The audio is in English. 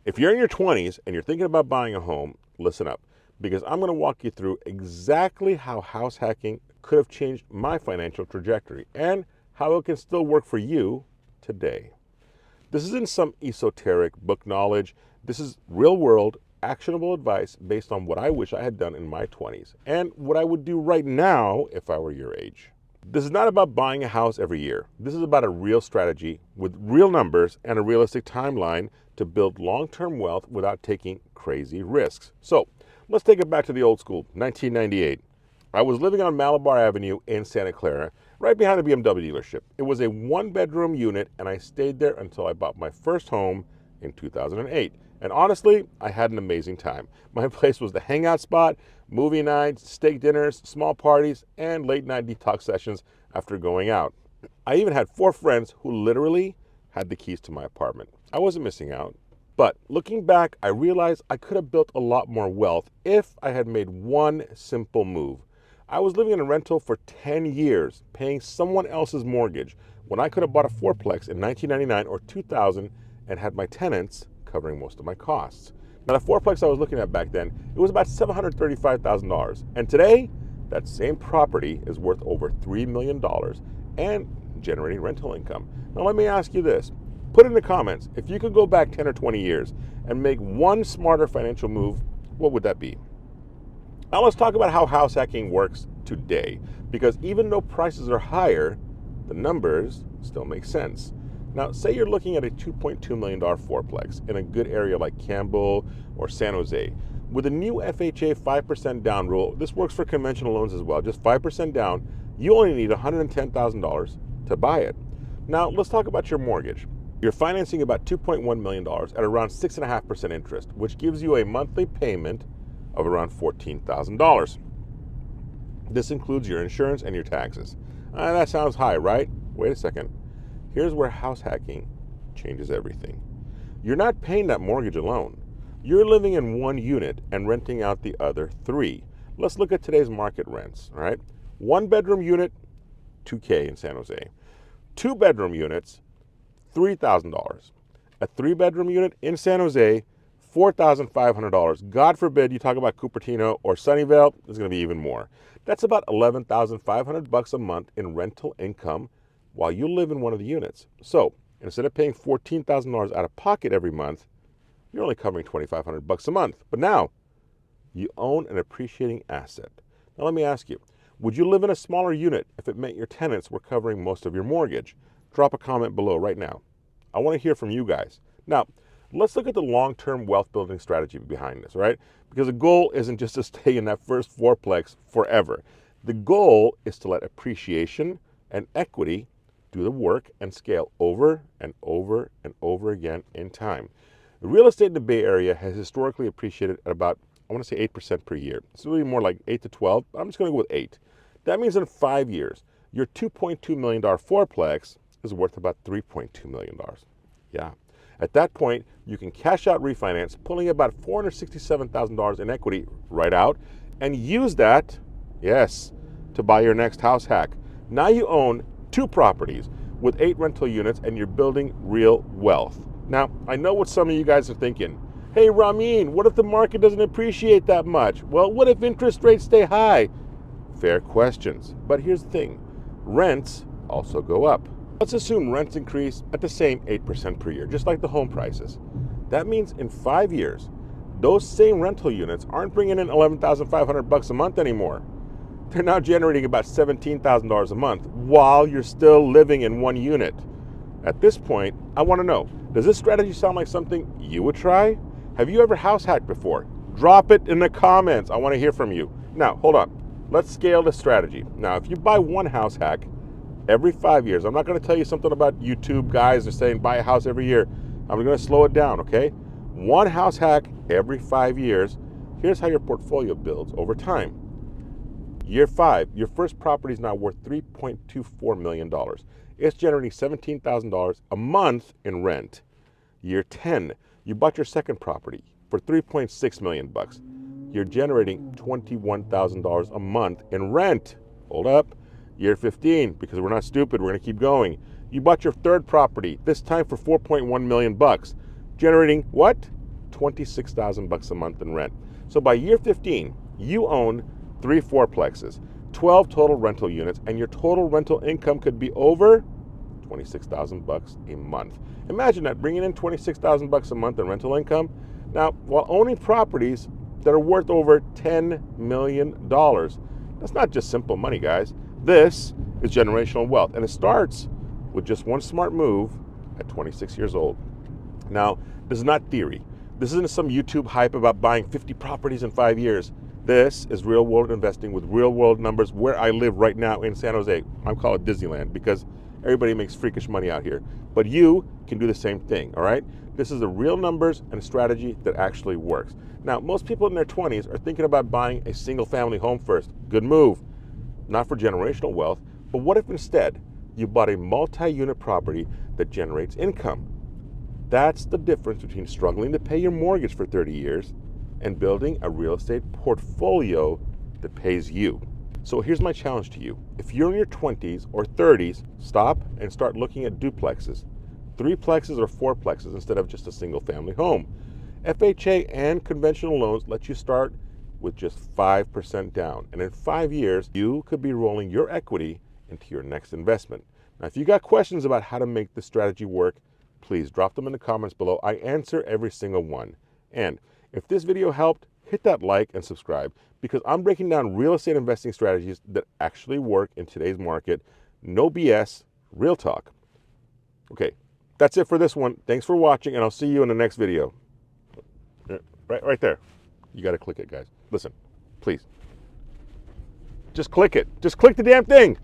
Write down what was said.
If you're in your 20s and you're thinking about buying a home, listen up, because I'm going to walk you through exactly how house hacking could have changed my financial trajectory and how it can still work for you today. This isn't some esoteric book knowledge. This is real world, actionable advice based on what I wish I had done in my 20s and what I would do right now if I were your age. This is not about buying a house every year. This is about a real strategy with real numbers and a realistic timeline to build long-term wealth without taking crazy risks. So let's take it back to the old school, 1998. I was living on Malabar Avenue in Santa Clara, right behind a BMW dealership. It was a one-bedroom unit, and I stayed there until I bought my first home in 2008. And honestly, I had an amazing time. My place was the hangout spot, movie nights, steak dinners, small parties, and late night detox sessions after going out. I even had 4 friends who literally had the keys to my apartment. I wasn't missing out. But looking back, I realized I could have built a lot more wealth if I had made one simple move. I was living in a rental for 10 years, paying someone else's mortgage, when I could have bought a fourplex in 1999 or 2000 and had my tenants covering most of my costs. Now, the fourplex I was looking at back then, it was about $735,000. And today, that same property is worth over $3 million and generating rental income. Now, let me ask you this. Put in the comments, if you could go back 10 or 20 years and make one smarter financial move, what would that be? Now let's talk about how house hacking works today, because even though prices are higher, the numbers still make sense. Now, say you're looking at a $2.2 million fourplex in a good area like Campbell or San Jose. With the new FHA 5% down rule, this works for conventional loans as well, just 5% down, you only need $110,000 to buy it. Now, let's talk about your mortgage. You're financing about $2.1 million at around 6.5% interest, which gives you a monthly payment of around $14,000. This includes your insurance and your taxes. That sounds high, right? Wait a second. Here's where house hacking changes everything. You're not paying that mortgage alone. You're living in one unit and renting out the other 3. Let's look at today's market rents, all right? 1-bedroom unit, $2K in San Jose. 2-bedroom units, $3,000. A 3-bedroom unit in San Jose, $4,500. God forbid you talk about Cupertino or Sunnyvale, it's going to be even more. That's about $11,500 a month in rental income while you live in one of the units. So instead of paying $14,000 out of pocket every month, you're only covering $2,500 a month. But now you own an appreciating asset. Now let me ask you, would you live in a smaller unit if it meant your tenants were covering most of your mortgage? Drop a comment below right now. I want to hear from you guys. Now, let's look at the long-term wealth building strategy behind this, right? Because the goal isn't just to stay in that first fourplex forever. The goal is to let appreciation and equity do the work and scale over and over and over again in time. The real estate in the Bay Area has historically appreciated at about, I want to say 8% per year. It's really more like 8 to 12, but I'm just going to go with 8. That means in 5 years, your $2.2 million fourplex is worth about $3.2 million. Yeah. At that point, you can cash out refinance, pulling about $467,000 in equity right out, and use that, yes, to buy your next house hack. Now you own 2 properties with 8 rental units, and you're building real wealth. Now, I know what some of you guys are thinking. Hey, Ramin, what if the market doesn't appreciate that much? Well, what if interest rates stay high? Fair questions. But here's the thing. Rents also go up. Let's assume rents increase at the same 8% per year, just like the home prices. That means in 5 years, those same rental units aren't bringing in $11,500 a month anymore. They're now generating about $17,000 a month while you're still living in one unit. At this point, I want to know, does this strategy sound like something you would try? Have you ever house hacked before? Drop it in the comments. I want to hear from you. Now, hold on. Let's scale the strategy. Now, if you buy one house hack every 5 years, I'm not going to tell you something about YouTube guys are saying buy a house every year. I'm going to slow it down, okay? One house hack every 5 years. Here's how your portfolio builds over time. Year 5, your first property is now worth $3.24 million. It's generating $17,000 a month in rent. Year 10, you bought your second property for $3.6 million. You're generating $21,000 a month in rent. Hold up. Year 15, because we're not stupid, we're going to keep going. You bought your third property, this time for $4.1 million, generating what? $26,000 a month in rent. So by year 15, you own 3 fourplexes, 12 total rental units, and your total rental income could be over $26,000 a month. Imagine that, bringing in $26,000 a month in rental income. Now, while owning properties that are worth over $10 million. That's not just simple money, guys. This is generational wealth, and it starts with just one smart move at 26 years old. Now, this is not theory. This isn't some YouTube hype about buying 50 properties in 5 years. This is real world investing with real world numbers where I live right now in San Jose. I call it Disneyland because everybody makes freakish money out here. But you can do the same thing, all right? This is the real numbers and strategy that actually works. Now, most people in their 20s are thinking about buying a single family home first. Good move. Not for generational wealth, but what if instead you bought a multi-unit property that generates income? That's the difference between struggling to pay your mortgage for 30 years and building a real estate portfolio that pays you. So here's my challenge to you. If you're in your 20s or 30s, stop and start looking at duplexes, 3plexes or 4plexes instead of just a single family home. FHA and conventional loans let you start with just 5% down. And in 5 years, you could be rolling your equity into your next investment. Now, if you got questions about how to make this strategy work, please drop them in the comments below. I answer every single one. And if this video helped, hit that like and subscribe because I'm breaking down real estate investing strategies that actually work in today's market. No BS, real talk. Okay, that's it for this one. Thanks for watching, and I'll see you in the next video. Right there. You got to click it, guys. Listen, please. Just click it. Just click the damn thing.